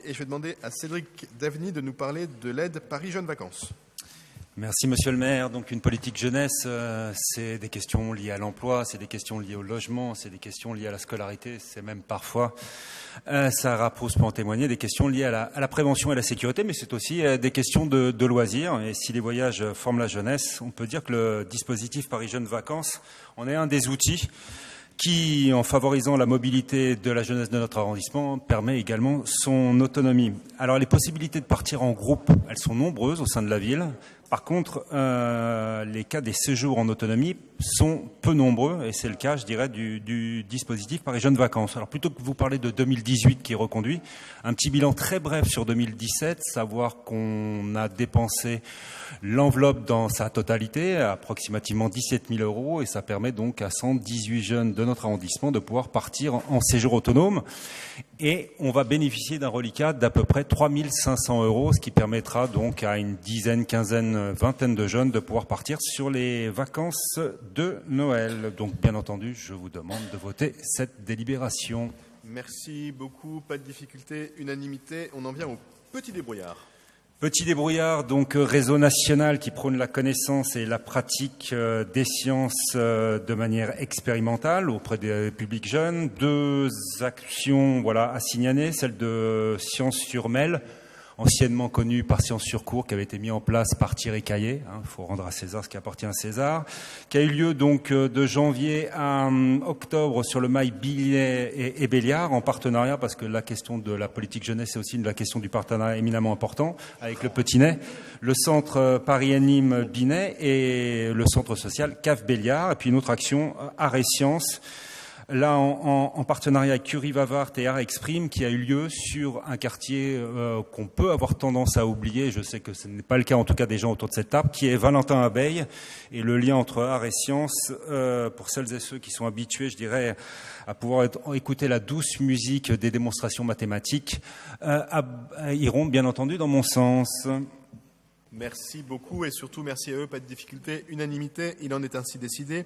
et je vais demander à Cédric Daveny de nous parler de l'aide Paris Jeunes Vacances. Merci Monsieur le maire. Donc une politique jeunesse, c'est des questions liées à l'emploi, c'est des questions liées au logement, c'est des questions liées à la scolarité, c'est même parfois, Sarah Proust peut en témoigner, des questions liées à la prévention et à la sécurité, mais c'est aussi des questions de loisirs. Et si les voyages forment la jeunesse, on peut dire que le dispositif Paris Jeunes Vacances en est un des outils qui, en favorisant la mobilité de la jeunesse de notre arrondissement, permet également son autonomie. Alors les possibilités de partir en groupe, elles sont nombreuses au sein de la ville. Par contre, les cas des séjours en autonomie sont peu nombreux, et c'est le cas, je dirais, du dispositif Paris Jeunes Vacances. Alors plutôt que vous parler de 2018 qui est reconduit, un petit bilan très bref sur 2017, savoir qu'on a dépensé l'enveloppe dans sa totalité, approximativement 17 000 €, et ça permet donc à 118 jeunes de notre arrondissement de pouvoir partir en séjour autonome. Et on va bénéficier d'un reliquat d'à peu près 3 500 €, ce qui permettra donc à une dizaine, quinzaine, vingtaine de jeunes de pouvoir partir sur les vacances de Noël. Donc bien entendu, je vous demande de voter cette délibération. Merci beaucoup, pas de difficulté, unanimité. On en vient au petit débrouillard. Petit débrouillard, donc réseau national qui prône la connaissance et la pratique des sciences de manière expérimentale auprès des publics jeunes. 2 actions à signaler, celle de Sciences sur Mel, anciennement connue par Sciences sur Cours, qui avait été mis en place par Thierry Caillé, il faut rendre à César ce qui appartient à César, qui a eu lieu donc de janvier à octobre sur le mail Binet et Béliard, en partenariat, parce que la question de la politique jeunesse est aussi la question du partenariat éminemment important, avec le Petinet, le centre Paris-Nîmes Binet et le centre social CAF Béliard, et puis une autre action, Arts et Sciences, là en partenariat avec Curie Vavart et Art Exprime, qui a eu lieu sur un quartier qu'on peut avoir tendance à oublier, je sais que ce n'est pas le cas en tout cas des gens autour de cette table, qui est Valentin-Abeille, et le lien entre art et sciences, pour celles et ceux qui sont habitués, je dirais, à pouvoir écouter la douce musique des démonstrations mathématiques, iront bien entendu dans mon sens. Merci beaucoup et surtout merci à eux, pas de difficulté, unanimité, il en est ainsi décidé.